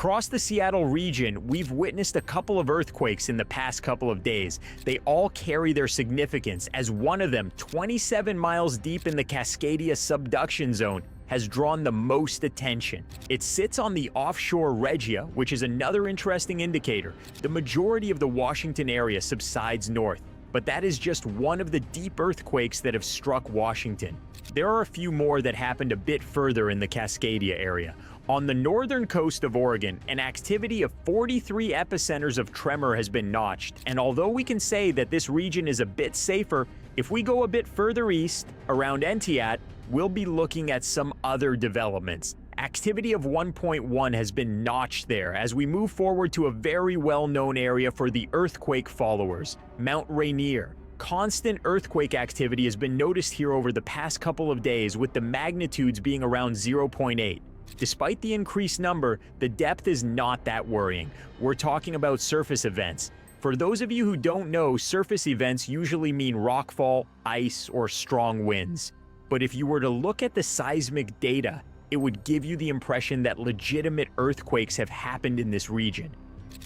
Across the Seattle region, we've witnessed a couple of earthquakes in the past couple of days. They all carry their significance, as one of them, 27 miles deep in the Cascadia subduction zone, has drawn the most attention. It sits on the offshore Regia, which is another interesting indicator. The majority of the Washington area subsides north, but that is just one of the deep earthquakes that have struck Washington. There are a few more that happened a bit further in the Cascadia area. On the northern coast of Oregon, an activity of 43 epicenters of tremor has been notched, and although we can say that this region is a bit safer, if we go a bit further east, around Entiat, we'll be looking at some other developments. Activity of 1.1 has been notched there as we move forward to a very well-known area for the earthquake followers, Mount Rainier. Constant earthquake activity has been noticed here over the past couple of days, with the magnitudes being around 0.8. Despite the increased number, the depth is not that worrying. We're talking about surface events. For those of you who don't know, surface events usually mean rockfall, ice, or strong winds. But if you were to look at the seismic data, it would give you the impression that legitimate earthquakes have happened in this region.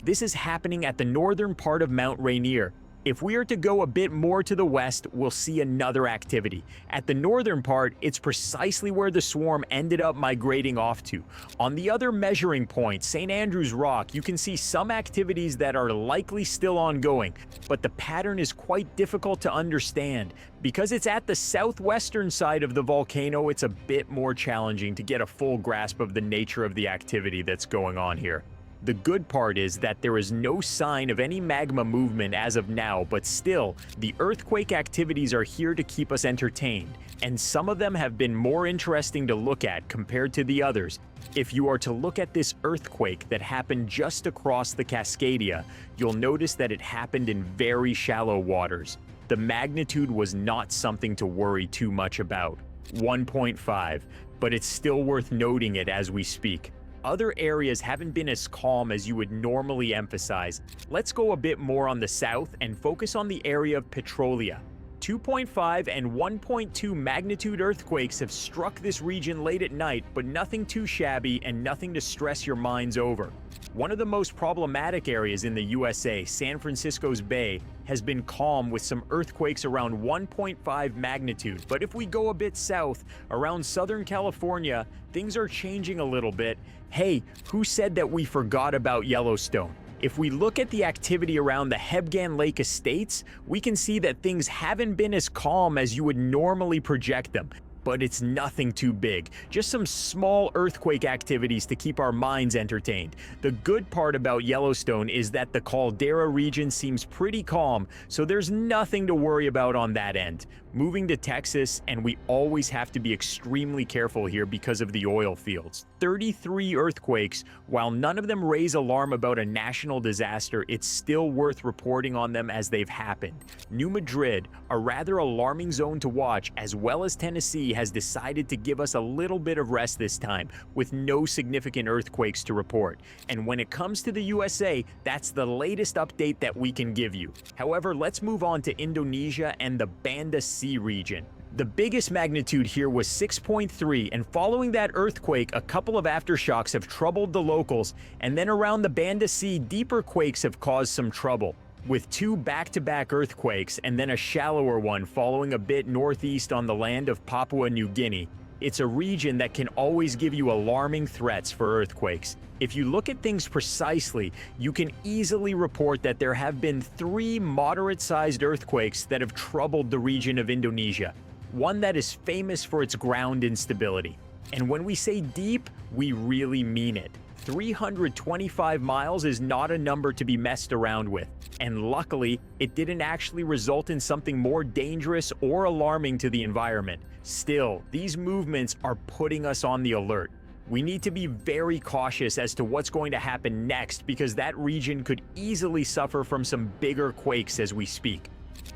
This is happening at the northern part of Mount Rainier. If we are to go a bit more to the west, we'll see another activity. At the northern part, it's precisely where the swarm ended up migrating off to. On the other measuring point, St. Andrews Rock, you can see some activities that are likely still ongoing, but the pattern is quite difficult to understand. Because it's at the southwestern side of the volcano, it's a bit more challenging to get a full grasp of the nature of the activity that's going on here. The good part is that there is no sign of any magma movement as of now, but still, the earthquake activities are here to keep us entertained, and some of them have been more interesting to look at compared to the others. If you are to look at this earthquake that happened just across the Cascadia, you'll notice that it happened in very shallow waters. The magnitude was not something to worry too much about, 1.5, but it's still worth noting it as we speak. Other areas haven't been as calm as you would normally emphasize. Let's go a bit more on the south and focus on the area of Petrolia. 2.5 and 1.2 magnitude earthquakes have struck this region late at night, but nothing too shabby and nothing to stress your minds over. One of the most problematic areas in the USA, San Francisco's Bay, has been calm with some earthquakes around 1.5 magnitude. But if we go a bit south, around Southern California, things are changing a little bit. Hey, who said that we forgot about Yellowstone? If we look at the activity around the Hebgen Lake Estates, we can see that things haven't been as calm as you would normally project them. But it's nothing too big, just some small earthquake activities to keep our minds entertained. The good part about Yellowstone is that the caldera region seems pretty calm, so there's nothing to worry about on that end. Moving to Texas, and we always have to be extremely careful here because of the oil fields. 33 earthquakes, while none of them raise alarm about a national disaster, it's still worth reporting on them as they've happened. New Madrid, a rather alarming zone to watch, as well as Tennessee, has decided to give us a little bit of rest this time, with no significant earthquakes to report. And when it comes to the USA, that's the latest update that we can give you. However, let's move on to Indonesia and the Banda Sea region. The biggest magnitude here was 6.3, and following that earthquake, a couple of aftershocks have troubled the locals, and then around the Banda Sea, deeper quakes have caused some trouble, with two back-to-back earthquakes and then a shallower one following a bit northeast on the land of Papua New Guinea. It's a region that can always give you alarming threats for earthquakes. If you look at things precisely, you can easily report that there have been 3 moderate-sized earthquakes that have troubled the region of Indonesia, one that is famous for its ground instability. And when we say deep, we really mean it. 325 miles is not a number to be messed around with, and luckily, it didn't actually result in something more dangerous or alarming to the environment. Still, these movements are putting us on the alert. We need to be very cautious as to what's going to happen next, because that region could easily suffer from some bigger quakes as we speak.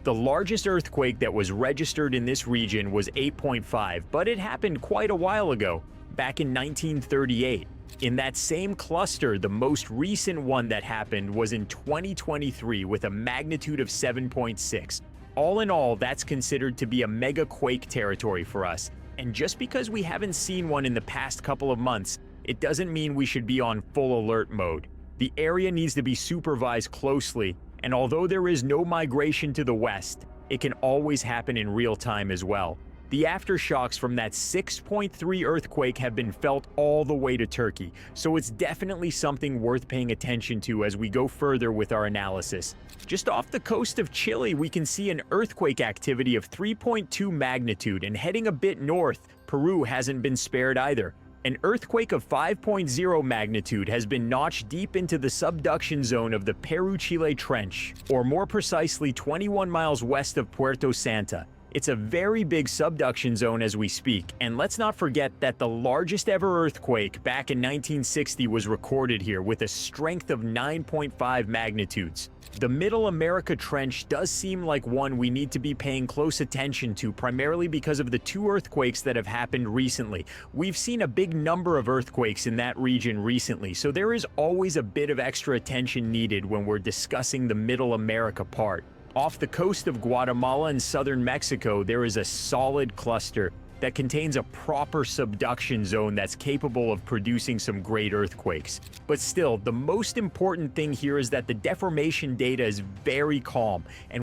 The largest earthquake that was registered in this region was 8.5, but it happened quite a while ago, back in 1938. In that same cluster, the most recent one that happened was in 2023 with a magnitude of 7.6. All in all, that's considered to be a mega quake territory for us. And just because we haven't seen one in the past couple of months, it doesn't mean we should be on full alert mode. The area needs to be supervised closely, and although there is no migration to the west, it can always happen in real time as well. The aftershocks from that 6.3 earthquake have been felt all the way to Turkey, so it's definitely something worth paying attention to as we go further with our analysis. Just off the coast of Chile, we can see an earthquake activity of 3.2 magnitude, and heading a bit north, Peru hasn't been spared either. An earthquake of 5.0 magnitude has been notched deep into the subduction zone of the Peru-Chile Trench, or more precisely 21 miles west of Puerto Santa. It's a very big subduction zone as we speak, and let's not forget that the largest ever earthquake back in 1960 was recorded here with a strength of 9.5 magnitudes. The Middle America Trench does seem like one we need to be paying close attention to, primarily because of the two earthquakes that have happened recently. We've seen a big number of earthquakes in that region recently, so there is always a bit of extra attention needed when we're discussing the Middle America part. Off the coast of Guatemala and southern Mexico, there is a solid cluster that contains a proper subduction zone that's capable of producing some great earthquakes. But still, the most important thing here is that the deformation data is very calm, and